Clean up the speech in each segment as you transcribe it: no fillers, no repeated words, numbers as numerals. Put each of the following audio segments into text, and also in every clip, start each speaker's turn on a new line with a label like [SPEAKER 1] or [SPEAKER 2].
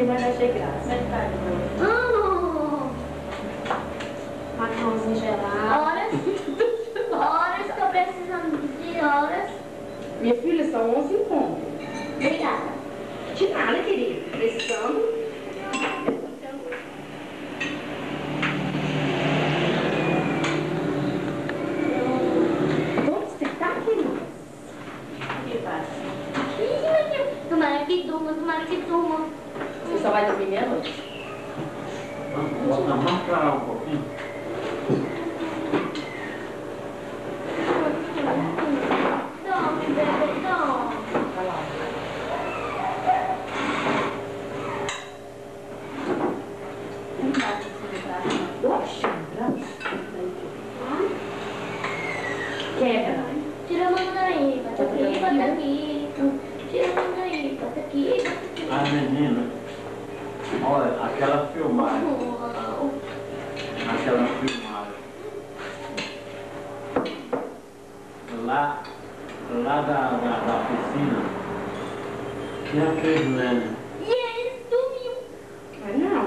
[SPEAKER 1] mas achei graça.
[SPEAKER 2] Metade.
[SPEAKER 1] Macarrãozinho gelado.
[SPEAKER 2] Horas que eu precisando de horas.
[SPEAKER 1] Minha filha, são 11 em ponto.
[SPEAKER 2] Obrigada.
[SPEAKER 1] De nada, querida. Precisando. Vamos sentar, queridas?
[SPEAKER 2] O que passa? Tomara que durma, tomara que durma.
[SPEAKER 1] Você só vai dormir meia-noite.
[SPEAKER 3] Vamos parar um pouquinho.
[SPEAKER 2] Dorme, bebê, dorme.
[SPEAKER 1] Vai lá.
[SPEAKER 2] Não passa esse lugar.
[SPEAKER 1] Oxe, quebra.
[SPEAKER 2] Tira a mão daí, bota aqui, bota aqui. Tira a mão daí, bota aqui, bota aqui.
[SPEAKER 3] A menina, olha, aquela filmagem,
[SPEAKER 2] Uau.
[SPEAKER 3] aquela filmagem. Lá da piscina, tinha três nenas.
[SPEAKER 2] E eles dormiu.
[SPEAKER 1] Mas não.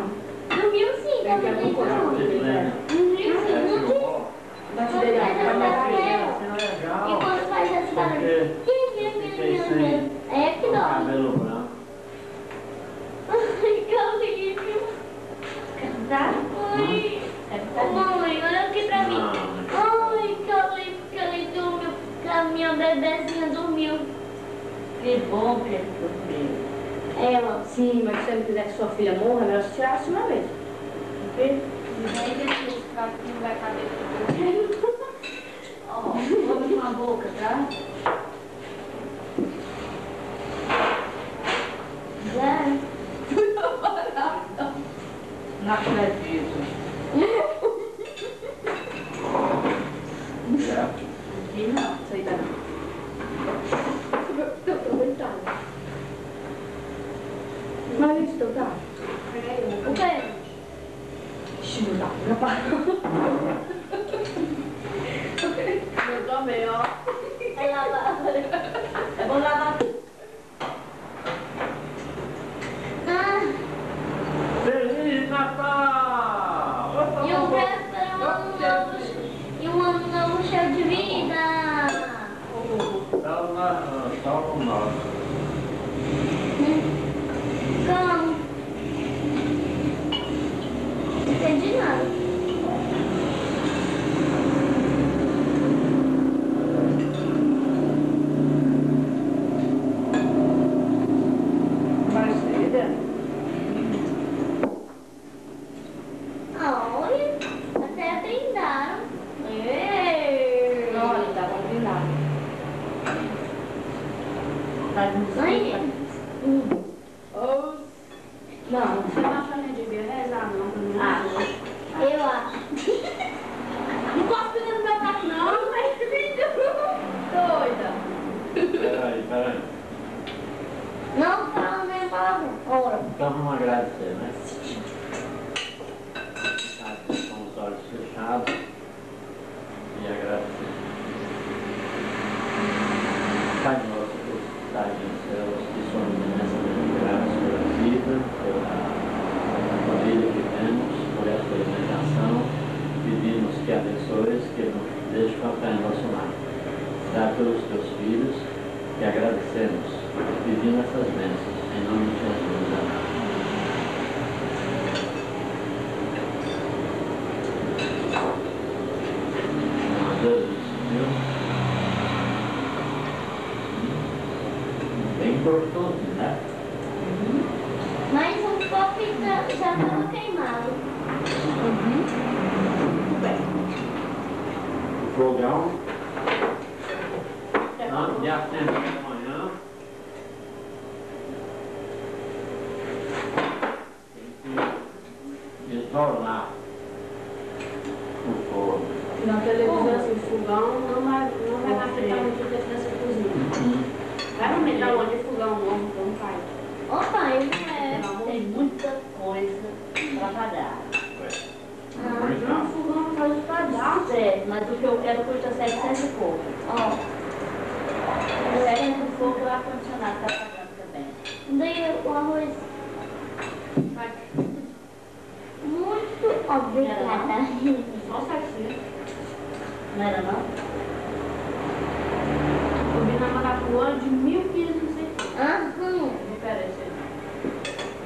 [SPEAKER 2] Dormiu sim,
[SPEAKER 1] Vai
[SPEAKER 2] tava
[SPEAKER 1] ter algum coisa.
[SPEAKER 3] Três nenas.
[SPEAKER 2] Dormiu sim,
[SPEAKER 3] É,
[SPEAKER 2] não tem.
[SPEAKER 3] filmou.
[SPEAKER 1] Vai te deitar, vai dar filha.
[SPEAKER 3] É
[SPEAKER 2] E
[SPEAKER 3] legal,
[SPEAKER 2] quando faz essa barulho,
[SPEAKER 3] fiquei sem
[SPEAKER 2] é que dói.
[SPEAKER 3] cabelo branco.
[SPEAKER 2] Ai, que alívio.
[SPEAKER 1] Tá?
[SPEAKER 2] Ai, mãe, olha aqui pra mim. Ai, que alívio, que a minha bebezinha dormiu.
[SPEAKER 4] Que bom que ele dormiu.
[SPEAKER 2] Ela.
[SPEAKER 1] Sim, mas se você não quiser que sua filha morra, melhor você tirasse uma vez. Ok?
[SPEAKER 2] Não vai caber.
[SPEAKER 4] Ó, come com a boca, tá?
[SPEAKER 2] Já.
[SPEAKER 4] Não acredito.
[SPEAKER 3] É.
[SPEAKER 4] Aqui não.
[SPEAKER 1] Isso aí tá. Tô aproveitando. Mas isso, tá?
[SPEAKER 2] O quê?
[SPEAKER 1] Ixi, não dá. Já parou. Eu também, ó.
[SPEAKER 2] Vai lavar.
[SPEAKER 4] Eu vou lavar tudo.
[SPEAKER 2] Ah,
[SPEAKER 3] Feliz Natal!
[SPEAKER 2] e um próspero e um ano novo cheio de vida.
[SPEAKER 3] Tá o nosso.
[SPEAKER 2] Como? Não entendi nada.
[SPEAKER 1] Vai ser,
[SPEAKER 2] Olha, até brindaram.
[SPEAKER 1] olha, tá combinado.
[SPEAKER 4] Tá de
[SPEAKER 2] Mãe,
[SPEAKER 1] Não, você não acha que devia rezar, não, pra mim.
[SPEAKER 2] eu acho.
[SPEAKER 1] Não cospe no meu prato, não, mas doida.
[SPEAKER 3] Peraí.
[SPEAKER 2] Não fala nem palavra. Ora.
[SPEAKER 3] Então vamos agradecer, né? Com os olhos fechados e agradecer. Pai nosso que estás nos céus, que somos nessa mesma graça pela vida, pela família que temos, por esta alimentação, pedimos que abençoes, que nos deixe faltar em nosso lar. Dá pelos teus filhos, que agradecemos, pedindo essas bênçãos, em nome de Jesus. Amém. Viu? Bem gostoso, né?
[SPEAKER 2] Mas um pouco já estava queimado.
[SPEAKER 3] O fogão. Antes de acender de manhã. Tem que isolar o forno.
[SPEAKER 1] Na televisão, assim, o fogão não vai afetar muito o tempo dessa cozinha. Vai aumentar onde o fogão novo, como faz.
[SPEAKER 2] Ô pai, não é.
[SPEAKER 4] Tem muita coisa pra pagar.
[SPEAKER 1] Não, o fogão não faz pagar.
[SPEAKER 4] Certo, mas o que eu quero custa 700 e pouco.
[SPEAKER 2] Ó,
[SPEAKER 4] 700 e pouco o ar-condicionado tá pagando também.
[SPEAKER 2] daí o arroz.
[SPEAKER 1] 1000 quilos, não sei o que.
[SPEAKER 2] Aham.
[SPEAKER 1] Diferente.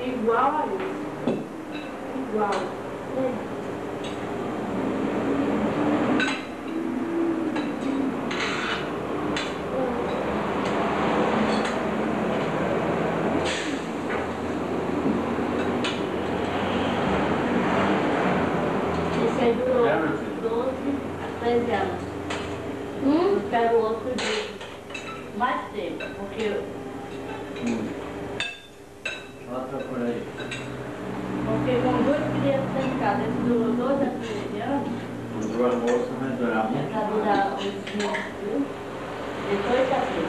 [SPEAKER 1] Igual a isso. Igual.
[SPEAKER 2] Esse aí durou 12 a 13 anos. Eu quero o outro de mais tempo, porque
[SPEAKER 3] Outra por aí.
[SPEAKER 2] com 2 crianças dentro de casa, esse durou 2 a 13 anos,
[SPEAKER 3] Os duas moças vai durar
[SPEAKER 2] é
[SPEAKER 3] muito.
[SPEAKER 2] para durar os meses, viu? Depois já sei.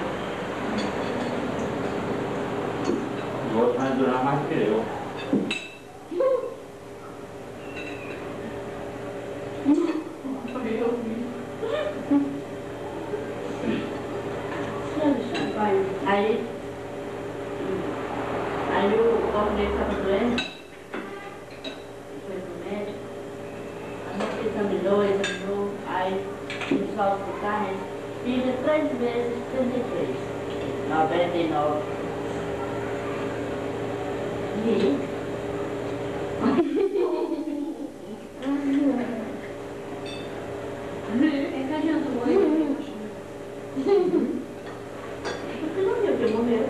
[SPEAKER 3] Os outros vai durar mais que eu.
[SPEAKER 2] Aí o homem estava doente, foi pro médico, a médica examinou, aí o pessoal do carro, filha 3 vezes 33, 99. E
[SPEAKER 1] É que adianta muito.
[SPEAKER 2] você não viu que morreu?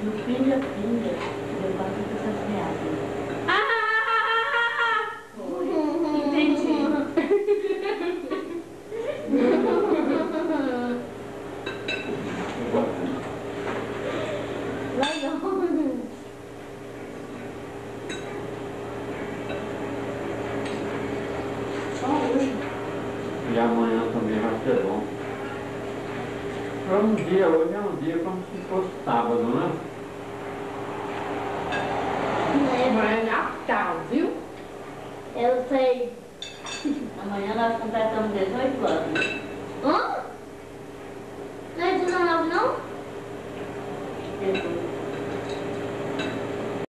[SPEAKER 2] No fim da filha, deu R$400.
[SPEAKER 1] Entendi.
[SPEAKER 2] Vai não.
[SPEAKER 1] Só hoje.
[SPEAKER 3] E amanhã também vai ser bom. Hoje é um dia como se fosse sábado, né?
[SPEAKER 1] Amanhã é Natal, viu?
[SPEAKER 2] Eu sei. Amanhã nós completamos 18 anos. Hã?